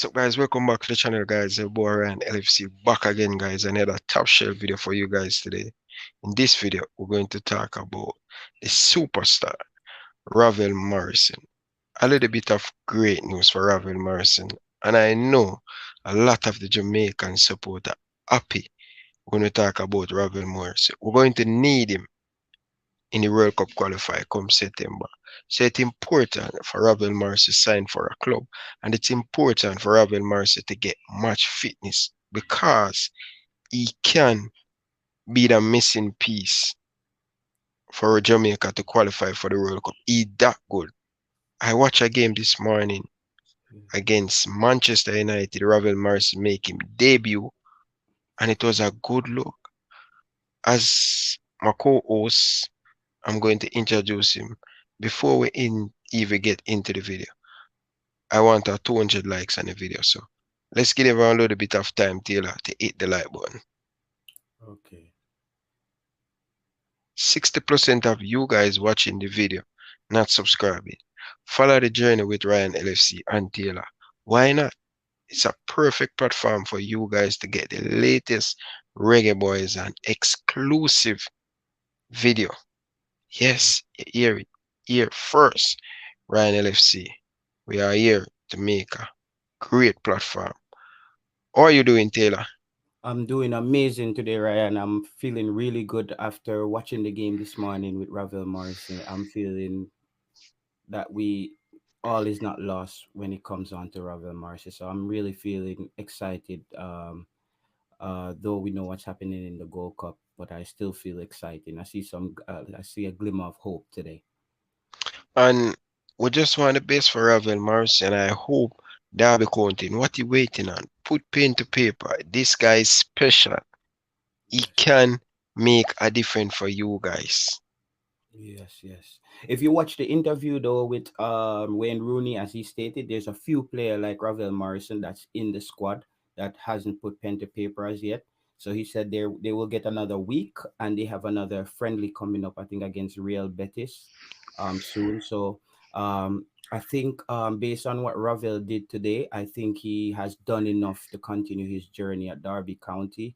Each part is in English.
What's up, guys? Welcome back to the channel, guys. Your boy Ryan LFC back again, guys. Another top shelf video for you guys today. In this video, we're going to talk about the superstar Ravel Morrison. A little bit of great news for Ravel Morrison, and I know a lot of the Jamaican support are happy when we talk about Ravel Morrison. We're going to need him in the World Cup qualifier come September. So it's important for Ravel Morrison to sign for a club, and it's important for Ravel Morrison to get match fitness because he can be the missing piece for Jamaica to qualify for the World Cup. He that good. I watched a game this morning against Manchester United. Ravel Morrison make him debut, and it was a good look. As my co-host, I'm going to introduce him. Before we even get into the video, I want 200 likes on the video. So let's give everyone a little bit of time, Taylor, to hit the like button. Okay. 60% of you guys watching the video not subscribing. Follow the journey with Ryan LFC and Taylor. Why not? It's a perfect platform for you guys to get the latest Reggae Boys and exclusive video. Yes, you hear it here first. Ryan LFC. We are here to make a great platform. How are you doing, Taylor? I'm doing amazing today, Ryan. I'm feeling really good after watching the game this morning with Ravel Morrison. I'm feeling that we all is not lost when it comes on to Ravel Morrison. So I'm really feeling excited. Though we know what's happening in the Gold Cup, but I still feel excited. I see a glimmer of hope today. And we just want the best for Ravel Morrison. I hope Derby County, what you waiting on? Put pen to paper. This guy is special. He can make a difference for you guys. Yes, yes. If you watch the interview though with Wayne Rooney, as he stated, there's a few player like Ravel Morrison that's in the squad that hasn't put pen to paper as yet. So he said they will get another week and they have another friendly coming up, I think, against Real Betis soon. So I think based on what Ravel did today, I think he has done enough to continue his journey at Derby County.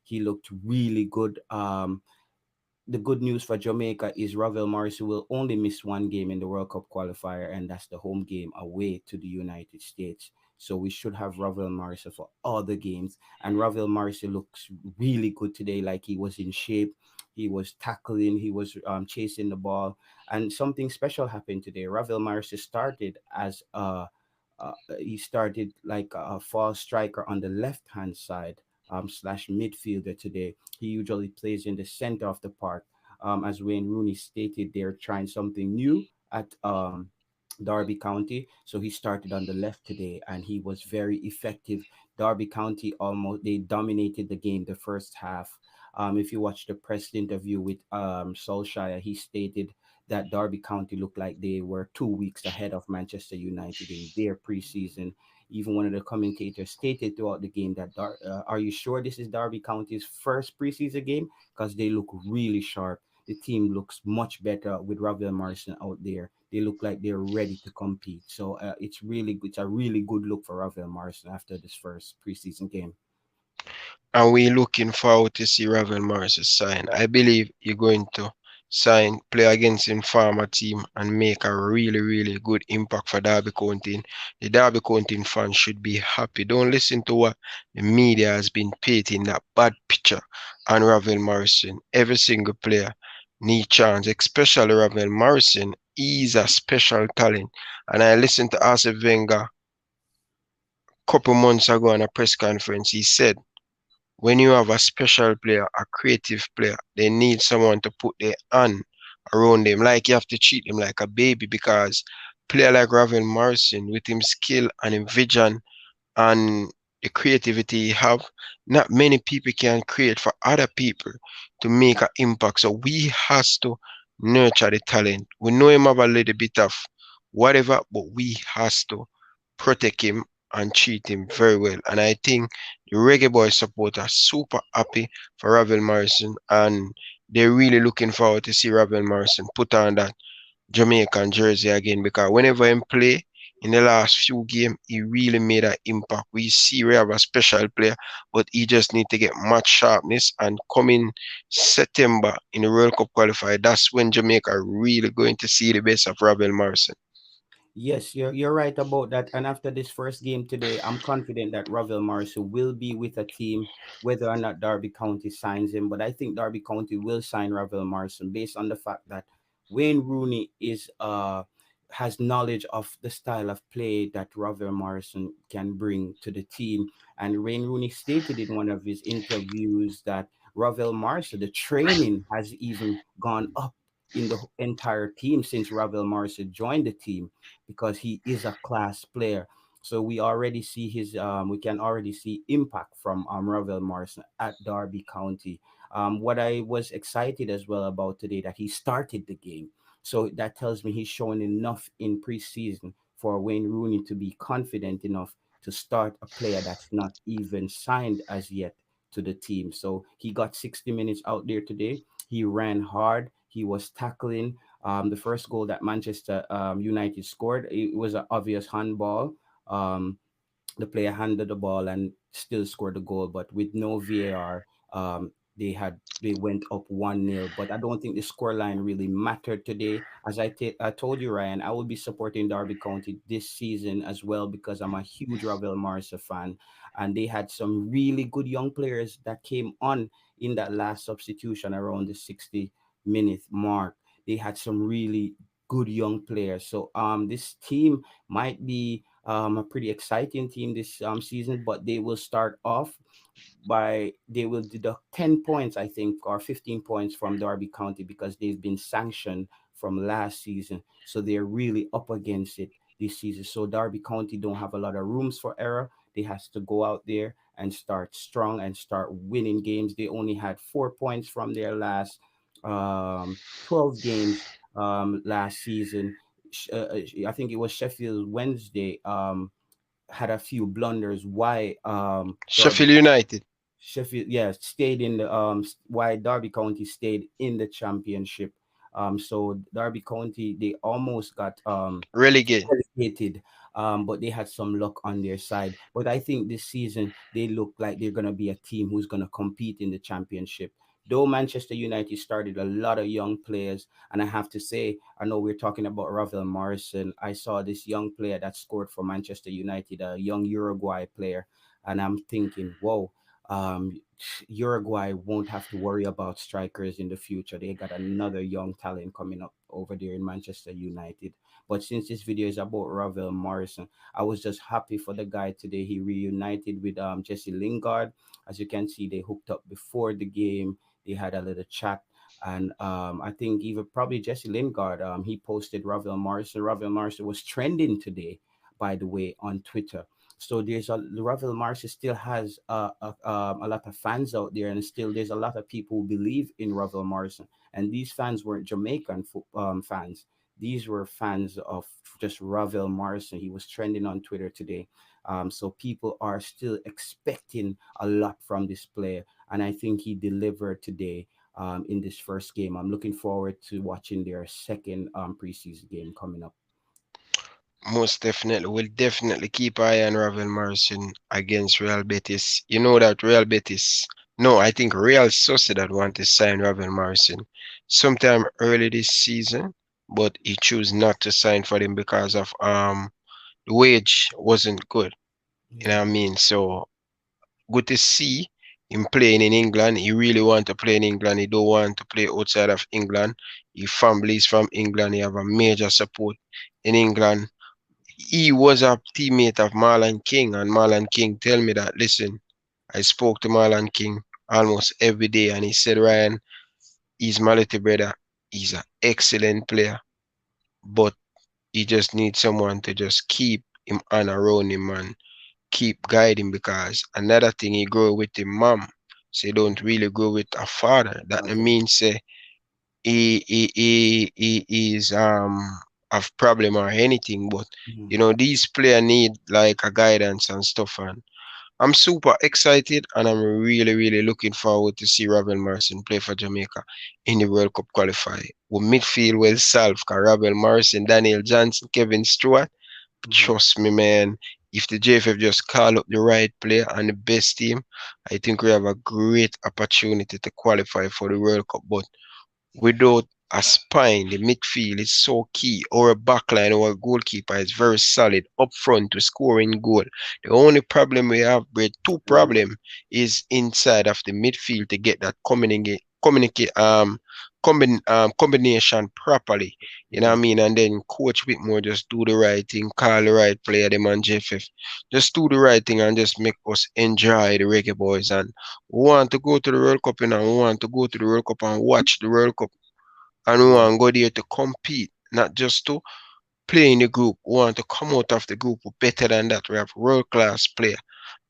He looked really good. The good news for Jamaica is Ravel Morrison will only miss one game in the World Cup qualifier, and that's the home game away to the United States. So we should have Ravel Morrison for all the games. And Ravel Morrison looks really good today, like he was in shape. He was tackling, he was chasing the ball. And something special happened today. Ravel Morrison started as he started like a false striker on the left hand side slash midfielder today. He usually plays in the center of the park. As Wayne Rooney stated, they're trying something new at Derby County. So he started on the left today and he was very effective. Derby County they dominated the game the first half. If you watch the press interview with Solskjaer, he stated that Derby County looked like they were 2 weeks ahead of Manchester United in their preseason. Even one of the commentators stated throughout the game that, are you sure this is Derby County's first preseason game? Because they look really sharp. The team looks much better with Ravel Morrison out there. They look like they're ready to compete. So it's really good. It's a really good look for Ravel Morrison after this first preseason game. And we're looking forward to see Ravel Morrison sign. I believe you're going to sign, play against Informer team and make a really, really good impact for Derby County. The Derby County fans should be happy. Don't listen to what the media has been painting that bad picture on Ravel Morrison. Every single player need chance, especially Ravel Morrison. He's a special talent. And I listened to Arsene Wenger a couple months ago on a press conference. He said, when you have a special player, a creative player, they need someone to put their hand around them. Like you have to treat them like a baby because player like Ravel Morrison with him skill and him vision and the creativity he have, not many people can create for other people to make an impact. So we has to nurture the talent. We know him have a little bit of whatever, but we has to protect him and treat him very well. And I think the Reggae Boys support are super happy for Ravel Morrison and they're really looking forward to see Ravel Morrison put on that Jamaican jersey again because whenever him play in the last few games, he really made an impact. We see we have a special player, but he just need to get match sharpness and come in September in the World Cup qualifier. That's when Jamaica really going to see the best of Ravel Morrison. Yes, you're right about that. And after this first game today, I'm confident that Ravel Morrison will be with a team, whether or not Derby County signs him. But I think Derby County will sign Ravel Morrison based on the fact that Wayne Rooney is has knowledge of the style of play that Ravel Morrison can bring to the team. And Wayne Rooney stated in one of his interviews that Ravel Morrison, the training has even gone up in the entire team since Ravel Morrison joined the team because he is a class player. So we can already see impact from Ravel Morrison at Derby County. What I was excited as well about today that he started the game. So that tells me he's showing enough in preseason for Wayne Rooney to be confident enough to start a player that's not even signed as yet to the team. So he got 60 minutes out there today. He ran hard. He was tackling. The first goal that Manchester United scored, it was an obvious handball. Um, the player handled the ball and still scored the goal, but with no VAR, they went up 1-0. But I don't think the scoreline really mattered today. As I told you, Ryan, I will be supporting Derby County this season as well because I'm a huge Ravel Morrison fan, and they had some really good young players that came on in that last substitution around the 60-minute mark. They had some really good young players. So this team might be a pretty exciting team this season, but they will start off they will deduct 10 points, I think, or 15 points from Derby County because they've been sanctioned from last season. So they're really up against it this season. So Derby County don't have a lot of rooms for error. They has to go out there and start strong and start winning games. They only had 4 points from their last 12 games last season. I think it was Sheffield Wednesday had a few blunders. Why Derby Sheffield United, Sheffield, yeah, stayed in the why Derby County stayed in the championship. So Derby County they almost got relegate. relegated, but they had some luck on their side. But I think this season they look like they're gonna be a team who's gonna compete in the championship. Though Manchester United started a lot of young players, and I have to say, I know we're talking about Ravel Morrison. I saw this young player that scored for Manchester United, a young Uruguay player, and I'm thinking, whoa, um, Uruguay won't have to worry about strikers in the future. They got another young talent coming up over there in Manchester United. But since this video is about Ravel Morrison, I was just happy for the guy today. He reunited with Jesse Lingard. As you can see, they hooked up before the game. They had a little chat. And I think even probably Jesse Lingard, he posted Ravel Morrison. Ravel Morrison was trending today, by the way, on Twitter. So there's a Ravel Morrison still has a lot of fans out there, and still there's a lot of people who believe in Ravel Morrison. And these fans weren't Jamaican fans; these were fans of just Ravel Morrison. He was trending on Twitter today. So people are still expecting a lot from this player, and I think he delivered today in this first game. I'm looking forward to watching their second preseason game coming up. Most definitely, we'll definitely keep eye on Ravel Morrison against Real Betis. You know that Real Betis, no, I think Real Sociedad want to sign Ravel Morrison sometime early this season, but he chose not to sign for them because of the wage wasn't good. You know Yeah. what I mean? So good to see him playing in England. He really want to play in England. He don't want to play outside of England. His family is from England. He have a major support in England. He was a teammate of Marlon King, and Marlon King tell me that, listen, I spoke to Marlon King almost every day, and he said, Ryan, he's my little brother. He's an excellent player, but he just needs someone to just keep him on around him and keep guiding because another thing he grow with him mom. So he don't really grow with a father. That no Okay. means say he is have problem or anything, but Mhm. you know these player need like a guidance and stuff, and I'm super excited and I'm really looking forward to see Ravel Morrison play for Jamaica in the World Cup qualifier. With midfield well solved, Ravel Morrison, Daniel Johnson, Kevin Stewart, Mhm. trust me, man. If the JFF just call up the right player and the best team, I think we have a great opportunity to qualify for the World Cup. But without a spine, the midfield is so key. Our backline, our goalkeeper is very solid up front to scoring goal. The only problem we have, with two problem, is inside of the midfield to get that combination properly. You know what I Yeah. mean? And then Coach Whitmore just do the right thing, call the right player, them and JFF. Just do the right thing and just make us enjoy the Reggae Boys. And we want to go to the World Cup, and we want to go to the World Cup and watch the World Cup, and we Yeah. want to go there to compete, not just to play in the group. We want to come out of the group better than that. We have world class player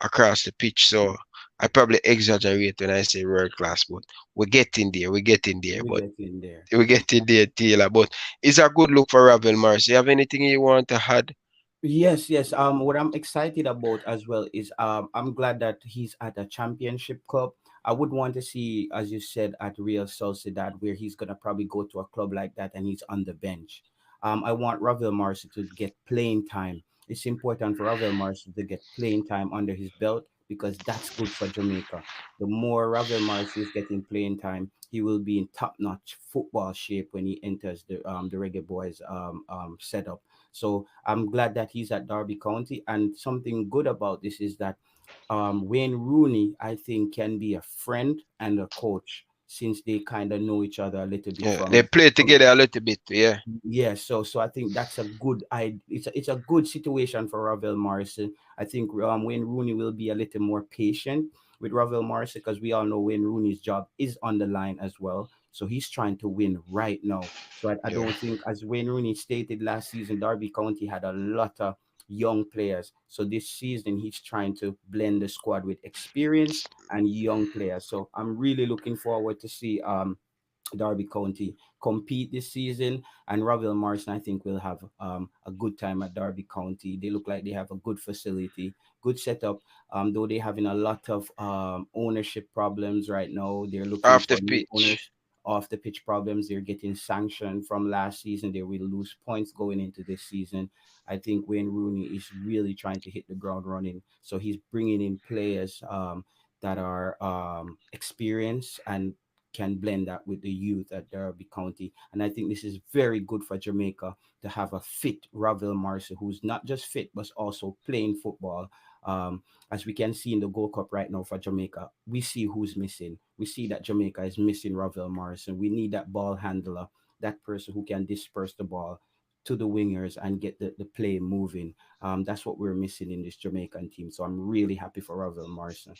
across the pitch. So I probably exaggerate when I say world class, but we're getting there. We're getting there. We But get in there. we're getting there, Taylor. But it's a good look for Ravel Mars. You have anything you want to add? Yes, yes. What I'm excited about as well is I'm glad that he's at a championship club. I would want to see, as you said, at Real Sociedad, where he's gonna probably go to a club like that and he's on the bench. I want Ravel Morrison to get playing time. It's important for Ravel Morrison to get playing time under his belt because that's good for Jamaica. The more Ravel Morrison is getting playing time, he will be in top-notch football shape when he enters the Reggae Boys setup. So I'm glad that he's at Derby County. And something good about this is that Wayne Rooney, I think, can be a friend and a coach since they kind of know each other a little bit Yeah, they play from together a little bit. Yeah, yeah, so I think that's a good it's a good situation for Ravel Morrison. I think Wayne Rooney will be a little more patient with Ravel Morrison because we all know Wayne Rooney's job is on the line as well. So he's trying to win right now. So I yeah. don't think, as Wayne Rooney stated last season, Derby County had a lot of young players. So this season he's trying to blend the squad with experience and young players. So I'm really looking forward to see Derby County compete this season, and Ravel Morrison, I think, will have a good time at Derby County. They look like they have a good facility, good setup. Though they're having a lot of ownership problems right now. They're looking Off the for new pitch. owners. Off the pitch problems. They're getting sanctioned from last season. They will lose points going into this season. I think Wayne Rooney is really trying to hit the ground running. So he's bringing in players that are experienced and can blend that with the youth at Derby County. And I think this is very good for Jamaica to have a fit Ravel Morrison, who's not just fit, but also playing football. As we can see in the Gold Cup right now for Jamaica, we see who's missing. We see that Jamaica is missing Ravel Morrison. We need that ball handler, that person who can disperse the ball to the wingers and get the play moving. That's what we're missing in this Jamaican team. So I'm really happy for Ravel Morrison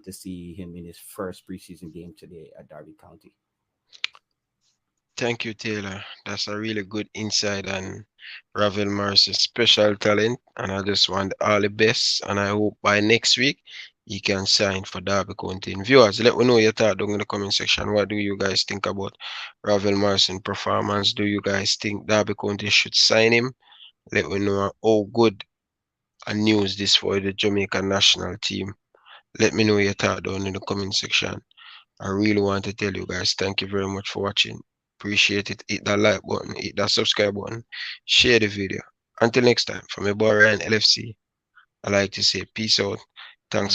to see him in his first preseason game today at Derby County. Thank you, Taylor. That's a really good insight on Ravel Morris's special talent. And I just want all the best. And I hope by next week he can sign for Derby County. And viewers, let me know your thought down in the comment section. What do you guys think about Ravel Morrison performance? Do you guys think Derby County should sign him? Let me know how good a news this for the Jamaican national team. Let me know your thought down in the comment section. I really want to tell you guys, thank you very much for watching. Appreciate it. Hit that like button, hit that subscribe button, share the video. Until next time, from your boy Ryan LFC, I like to say peace out